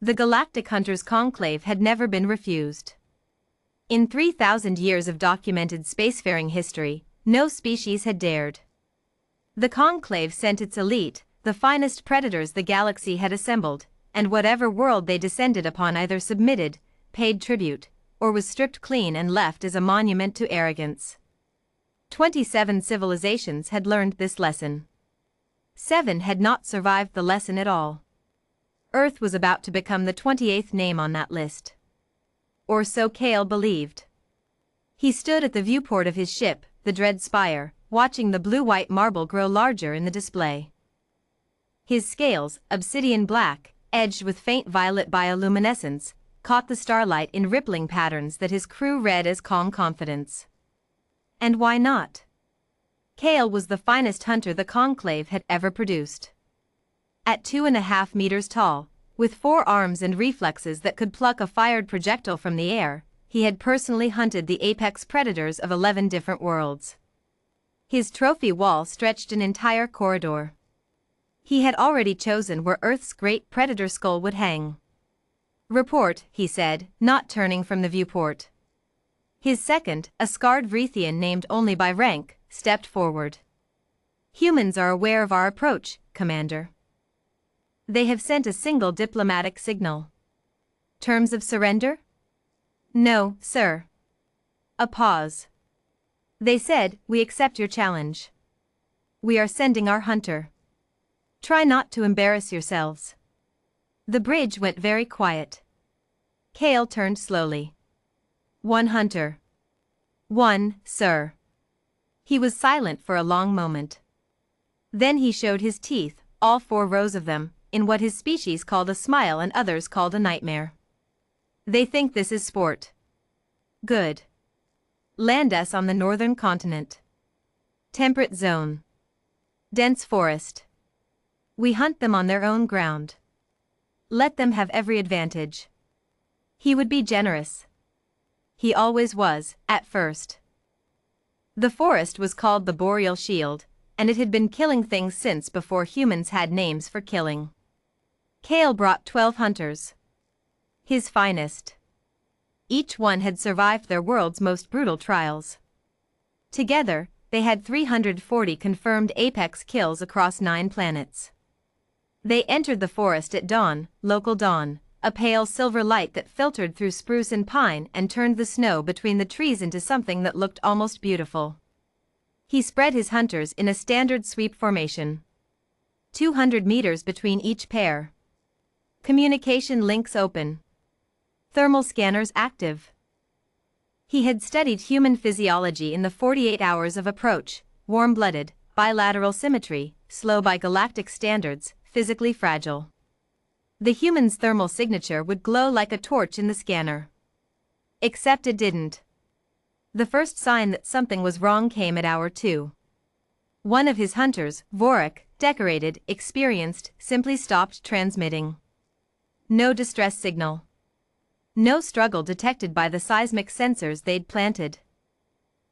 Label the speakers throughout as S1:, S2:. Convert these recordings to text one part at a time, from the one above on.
S1: The Galactic Hunters Conclave had never been refused. In 3,000 years of documented spacefaring history, no species had dared. The Conclave sent its elite, the finest predators the galaxy had assembled, and whatever world they descended upon either submitted, paid tribute, or was stripped clean and left as a monument to arrogance. 27 civilizations had learned this lesson. 7 had not survived the lesson at all. Earth was about to become the 28th name on that list. Or so Kale believed. He stood at the viewport of his ship, the Dread Spire, watching the blue-white marble grow larger in the display. His scales, obsidian black, edged with faint violet bioluminescence, caught the starlight in rippling patterns that his crew read as calm confidence. And why not? Kale was the finest hunter the Conclave had ever produced. At 2.5 meters tall, with 4 arms and reflexes that could pluck a fired projectile from the air, he had personally hunted the apex predators of 11 different worlds. His trophy wall stretched an entire corridor. He had already chosen where Earth's great predator skull would hang. "Report," he said, not turning from the viewport. His second, a scarred Vreathian named only by rank, stepped forward. "Humans are aware of our approach, Commander. They have sent a single diplomatic signal." "Terms of surrender?" "No, sir." A pause. "They said, we accept your challenge. We are sending our hunter. Try not to embarrass yourselves." The bridge went very quiet. Kale turned slowly. "One hunter." "One, sir." He was silent for a long moment. Then he showed his teeth, all 4 rows of them, in what his species called a smile and others called a nightmare. "They think this is sport. Good. Land us on the northern continent. Temperate zone. Dense forest. We hunt them on their own ground. Let them have every advantage." He would be generous. He always was, at first. The forest was called the Boreal Shield, and it had been killing things since before humans had names for killing. Kale brought 12 hunters. His finest. Each one had survived their world's most brutal trials. Together, they had 340 confirmed apex kills across 9 planets. They entered the forest at dawn, local dawn, a pale silver light that filtered through spruce and pine and turned the snow between the trees into something that looked almost beautiful. He spread his hunters in a standard sweep formation. 200 meters between each pair. Communication links open. Thermal scanners active. He had studied human physiology in the 48 hours of approach, warm-blooded, bilateral symmetry, slow by galactic standards, physically fragile. The human's thermal signature would glow like a torch in the scanner. Except it didn't. The first sign that something was wrong came at hour 2. One of his hunters, Vorik, decorated, experienced, simply stopped transmitting. No distress signal. No struggle detected by the seismic sensors they'd planted.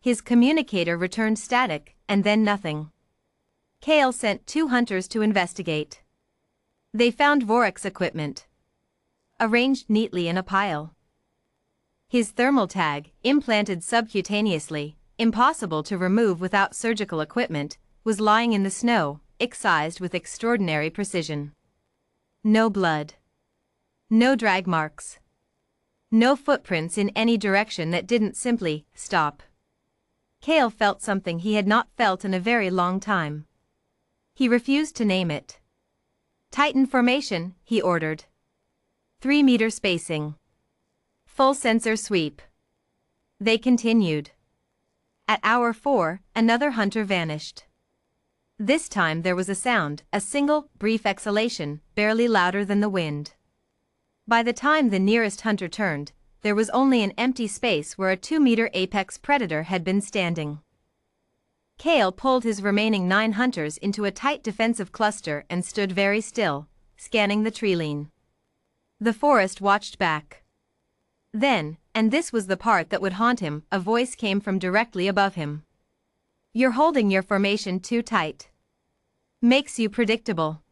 S1: His communicator returned static, and then nothing. Kale sent 2 hunters to investigate. They found Vorik's equipment arranged neatly in a pile. His thermal tag, implanted subcutaneously, impossible to remove without surgical equipment, was lying in the snow, excised with extraordinary precision. No blood. No drag marks. No footprints in any direction that didn't simply stop. Kale felt something he had not felt in a very long time. He refused to name it. "Tighten formation," he ordered. 3-meter spacing. Full sensor sweep. They continued. At hour 4, another hunter vanished. This time there was a sound, a single, brief exhalation, barely louder than the wind. By the time the nearest hunter turned, there was only an empty space where a 2-meter apex predator had been standing. Kale pulled his remaining 9 hunters into a tight defensive cluster and stood very still, scanning the treeline. The forest watched back. Then, and this was the part that would haunt him, a voice came from directly above him. "You're holding your formation too tight. Makes you predictable."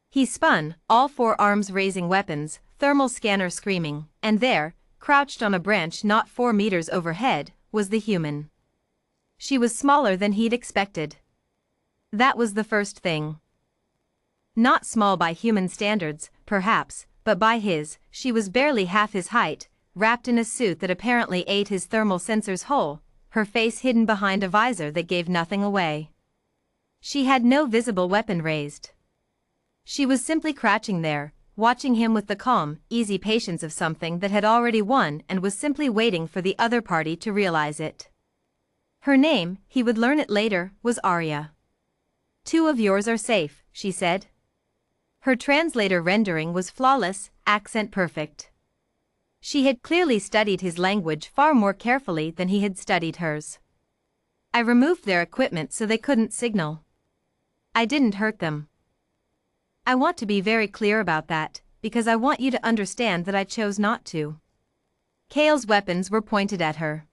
S1: He spun, all 4 arms raising weapons, thermal scanner screaming, and there, crouched on a branch not 4 meters overhead, was the human. She was smaller than he'd expected. That was the first thing. Not small by human standards, perhaps, but by his, she was barely half his height, wrapped in a suit that apparently ate his thermal sensors whole, her face hidden behind a visor that gave nothing away. She had no visible weapon raised. She was simply crouching there, watching him with the calm, easy patience of something that had already won and was simply waiting for the other party to realize it. Her name, he would learn it later, was Aria. "Two of yours are safe," she said. Her translator rendering was flawless, accent perfect. She had clearly studied his language far more carefully than he had studied hers. "I removed their equipment so they couldn't signal. I didn't hurt them. I want to be very clear about that, because I want you to understand that I chose not to." Kale's weapons were pointed at her.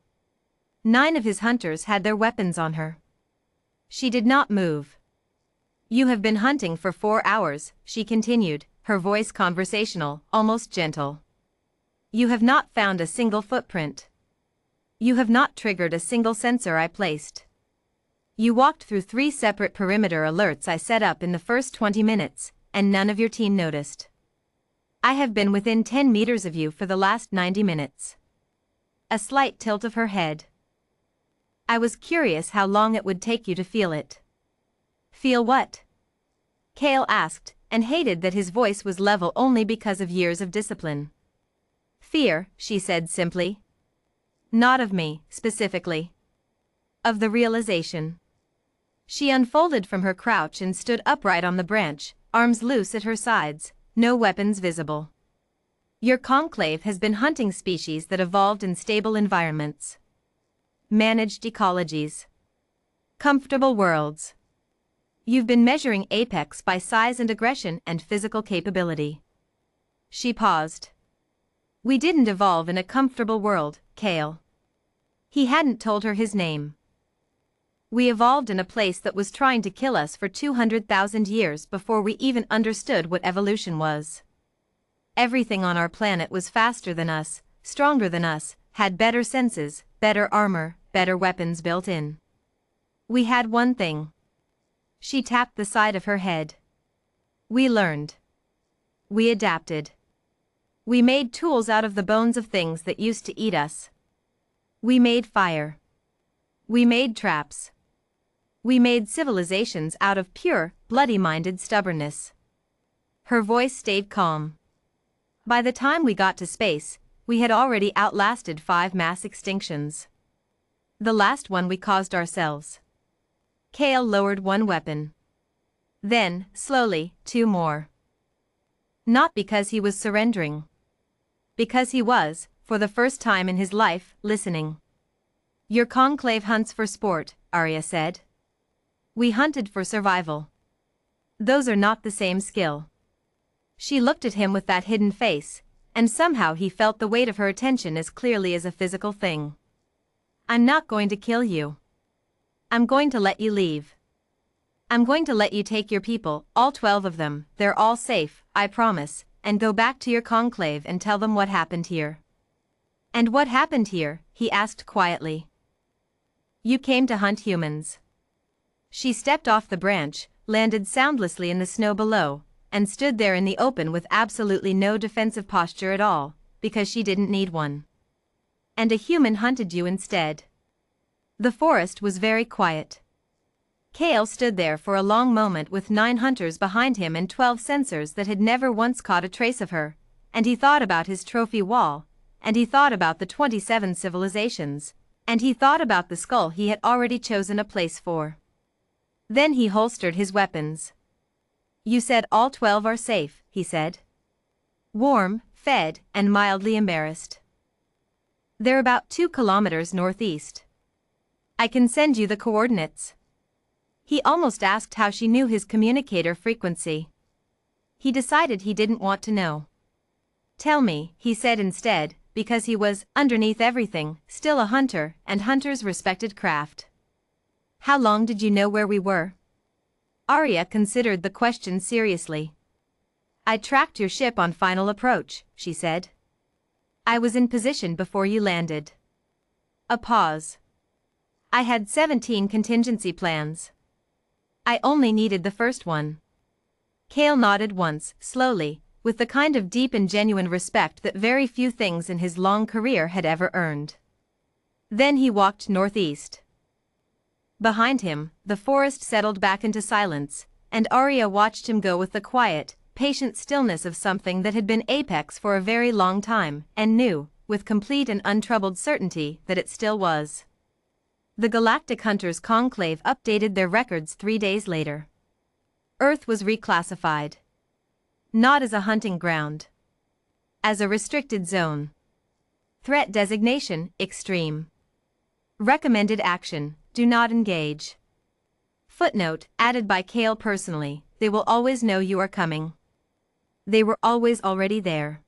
S1: 9 of his hunters had their weapons on her. She did not move. "You have been hunting for 4 hours," she continued, her voice conversational, almost gentle. "You have not found a single footprint. You have not triggered a single sensor I placed. You walked through 3 separate perimeter alerts I set up in the first 20 minutes, and none of your team noticed. I have been within 10 meters of you for the last 90 minutes. A slight tilt of her head. "I was curious how long it would take you to feel it." "Feel what?" Kale asked, and hated that his voice was level only because of years of discipline. "Fear," she said simply. "Not of me, specifically. Of the realization." She unfolded from her crouch and stood upright on the branch, arms loose at her sides, no weapons visible. "Your conclave has been hunting species that evolved in stable environments. Managed ecologies. Comfortable worlds. You've been measuring apex by size and aggression and physical capability." She paused. "We didn't evolve in a comfortable world, Kale." He hadn't told her his name. "We evolved in a place that was trying to kill us for 200,000 years before we even understood what evolution was. Everything on our planet was faster than us, stronger than us, had better senses, better armor, better weapons built in. We had one thing." She tapped the side of her head. "We learned. We adapted. We made tools out of the bones of things that used to eat us. We made fire. We made traps. We made civilizations out of pure, bloody-minded stubbornness." Her voice stayed calm. "By the time we got to space, we had already outlasted 5 mass extinctions. The last one we caused ourselves." Kale lowered one weapon. Then, slowly, 2 more. Not because he was surrendering. Because he was, for the first time in his life, listening. "Your conclave hunts for sport," Aria said. "We hunted for survival. Those are not the same skill." She looked at him with that hidden face, and somehow he felt the weight of her attention as clearly as a physical thing. "I'm not going to kill you. I'm going to let you leave. I'm going to let you take your people, all 12 of them, they're all safe, I promise, and go back to your conclave and tell them what happened here." "And what happened here?" he asked quietly. "You came to hunt humans." She stepped off the branch, landed soundlessly in the snow below, and stood there in the open with absolutely no defensive posture at all, because she didn't need one. "And a human hunted you instead." The forest was very quiet. Kale stood there for a long moment with 9 hunters behind him and 12 sensors that had never once caught a trace of her, and he thought about his trophy wall, and he thought about the 27 civilizations, and he thought about the skull he had already chosen a place for. Then he holstered his weapons. "You said all 12 are safe," he said. Warm, fed, and mildly embarrassed. "They're about 2 kilometers northeast. I can send you the coordinates." He almost asked how she knew his communicator frequency. He decided he didn't want to know. "Tell me," he said instead, because he was, underneath everything, still a hunter, and hunters respected craft. "How long did you know where we were?" Aria considered the question seriously. I tracked your ship on final approach, she said. I was in position before you landed. A pause. I had 17 contingency plans. I only needed the first one. Cale nodded once, slowly, with the kind of deep and genuine respect that very few things in his long career had ever earned. Then he walked northeast. Behind him, the forest settled back into silence, and Aria watched him go with the quiet, patient stillness of something that had been apex for a very long time, and knew, with complete and untroubled certainty, that it still was. The Galactic Hunters Conclave updated their records 3 days later. Earth was reclassified. Not as a hunting ground. As a restricted zone. Threat designation, extreme. Recommended action, do not engage. Footnote, added by Cale personally, they will always know you are coming. They were always already there.